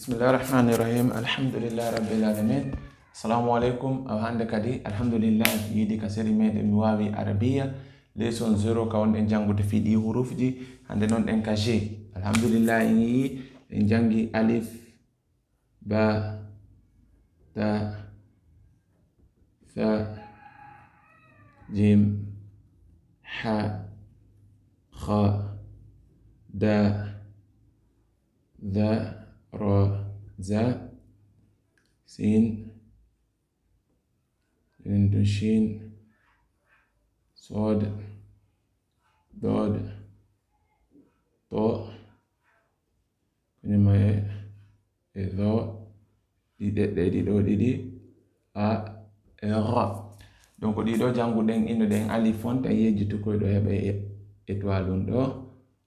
Bismillahirrahmanirrahim. Alhamdulillah rabbil alamin. Assalamu alaikum. Hande kadi alhamdulillah yidi kasiri meɗen mi wawi arabiya leçon 0 ka wonɗen jangude fiɗi hurufji. Hande non ɗen ka G. Alhamdulillah en yi en jangi alif, ba, ta, fa, jim, ha, kha, da, ذا را ذا سين شين صاد ضاد طاء كنما ذا دي a ra. Donc ɗiɗo janguɗen ino ɗen alif on tan yejjitu koye ɗo heɓa étoile ɗum ɗo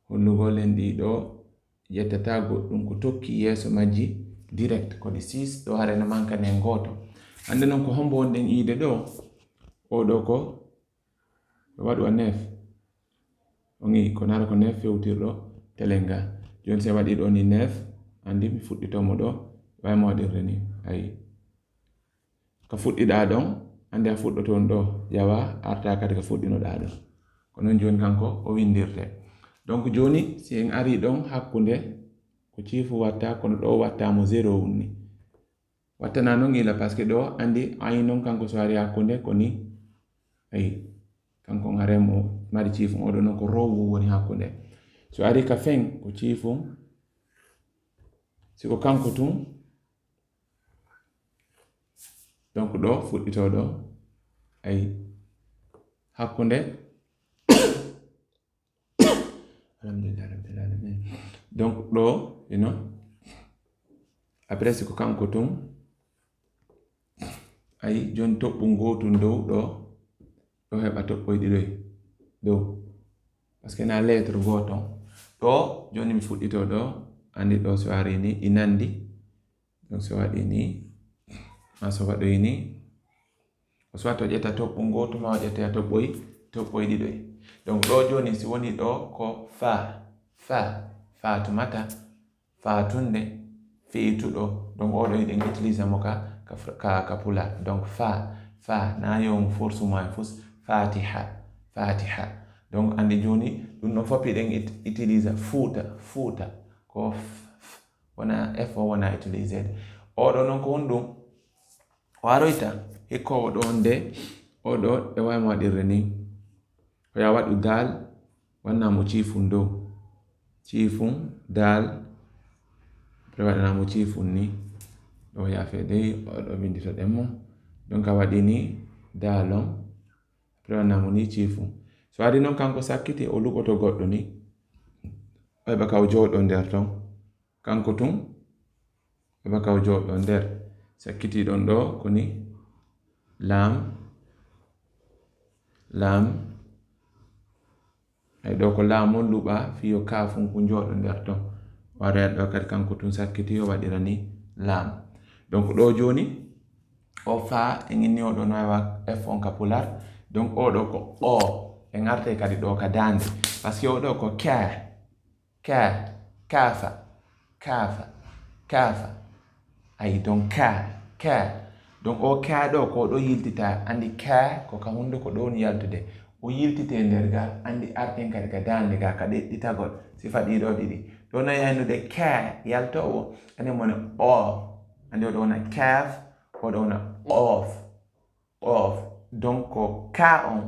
hollugol en ɗiɗo yettata goɗɗum ko tokki yeso majji direct ko ɗi 6 ɗo harena mankane goto. Hande non ko hombo wonɗen iide ɗo oɗo ko waɗu a 9 on yi ko nara ko 9 fewtirɗo telenga. Joni se waɗi ɗo ni 9 andi mi fuɗɗitomo ɗo waymo waɗirde ni ayi ka fuɗɗiɗa ɗon andi a fuɗɗoton ɗo ƴawa arta kadi ka fuɗɗinoɗa ɗo ko non joni kanko o windirte. Donc joni si en ari ɗon hakkunde ko ciifu watta kono ɗo wattamo 0 wonni wattana non ila parce que ɗo andi ayi non kanko so ari hakkunde ko ni ayi kanko ngaremo mari ciifu oɗo non ko rowu woni hakkunde. So ari ka fen ko ciifu siko kanko tun donc ɗo fuɗɗito ɗo ayi hakkunde. Alhamdulillah rabbil alamin. Donc ɗo you know après siko kanko tun ayi joni toɓɓu gotum dow ɗo heɓa toɓɓoy ɗiɗoy dow parce que na lettre goton ɗo joni mi fuɗɗito ɗo andi ɗo so ari ni ɗi nandi. Donc so waɗi ni ma so waɗoy ni o soit to ƴetta toɓɓu gotum ma o ƴetta toɓɓoy ɗiɗoy. Donc ɗo joni si woni ɗo ko fa tumata fa tunde fi'ituɗo. Donc oɗo yiɗen utilise mo ka pula. Donc fa na yo force mo fus fatiha. Donc andi joni ɗum no foppi ɗen utilise fuuta ko wona f o wona utilise oɗo non ko won ɗum waroyta hikkowo ɗo nde oɗo e waymo waɗirde ni ko ya waɗu dal wannamo ciifum dow ciifum dal après waɗanamo ciifum ni ɗo yafe dey oɗo windito ɗenmo donc a waɗi ni dalon après wannamo ni ciifum. So ari noon kanko sakkiti o luɓoto goɗɗo ni o heɓa ka o jooɗo nder ton kanko tun heɓa ka o jooɗo nder sakkiti ɗon ɗo koni lam ay ɗo ko laamon luɓa fiyo kafum ko jooɗo nder ton wara ɗo kadi kanko tun sakkiti o waɗira ni lam. Donc ɗo joni o fa en inni oɗo no wawa f on ka pular. Donc oɗo ko o en arte kadi ɗo ka dande parce que oɗo ko kafa ay donc ka donc o ka ɗo ko ɗo yiltita andi ka ko ka hunde ko ɗo ni yaltude o yiltite nder ga andi arten kadi ka dande ga ka ɗiɗɗitagol sifa ɗiɗo ɗiɗi ɗo nayi haynude ka yaltowo andi mone o andi oɗo wona kaf oɗo wona of donc ko ka on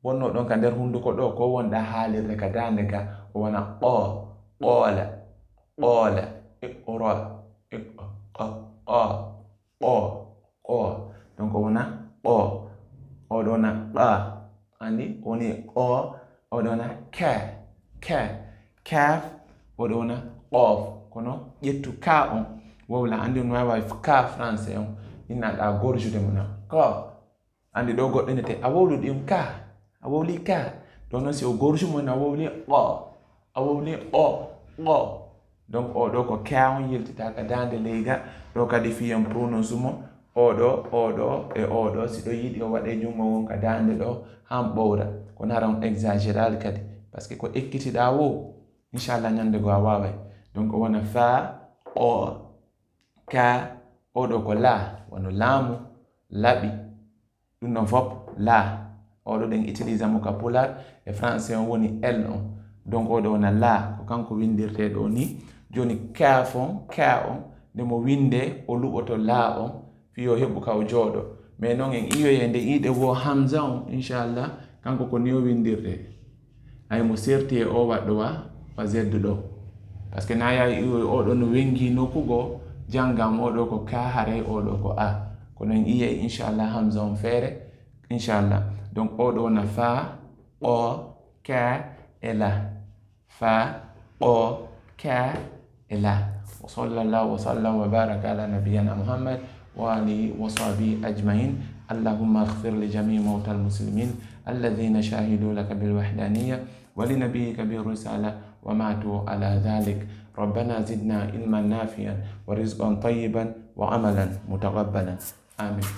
wonno ɗon ka nder hunduko ɗo ko wonɗa haalirde ka dande ga o wona ɓoola donc o wona o oɗo wona ɓa andi woni o oɗo wona kaf oɗo wona of kono ƴettu ka on wowla andi on wawa ka français on innaɗa gorjude mona ko andi ɗo goɗɗo nete a wowlu ɗum ka a wowli ka ɗo noon si o gorju mon a wowli o donc oɗo ko ka on yiltita ka dande leyga ɗo kadi fiyen prononce mo oɗo e oɗo si ɗo yiɗi o waɗe jungo won ka dande ɗo han ɓowra ko nara on exagéral kadi parce que ko ekkitiɗa wo inchallah ñande go a waway. Donc o wona fa o ka oɗo ko la wano laamu laɓi ɗum no fop la oɗo ɗen utilise mo ka pular e français on woni l on donc oɗo wona la ko kanko windirte ɗo ni joni kaafon ka on nde mo winde o luɓoto la on fiyo heɓu ka o jooɗo mais non en iyoye nde iɗe wo hamza on inchallah kanko ko ni o windirte ay mo serti e o waɗɗo wa zeddu ɗo par ce que na yawi iyoye oɗo no wengi nokkugo jangam oɗo ko ka haray oɗo ko a kono en iyay inchallah hamza on feere inchallah donc oɗo wona fa o ka e la fa o ka e la wa sallallahu wa sallam wa baraka ala nabiyyina muhammad wa alihi wa sahbihi ajmain اللهم اغفر لجميع موتى المسلمين الذين شهدوا لك بالوحدانية ولنبيك بالرسالة وماتوا على ذلك ربنا زدنا علما نافعا ورزقا طيبا وعملا متقبلا آمين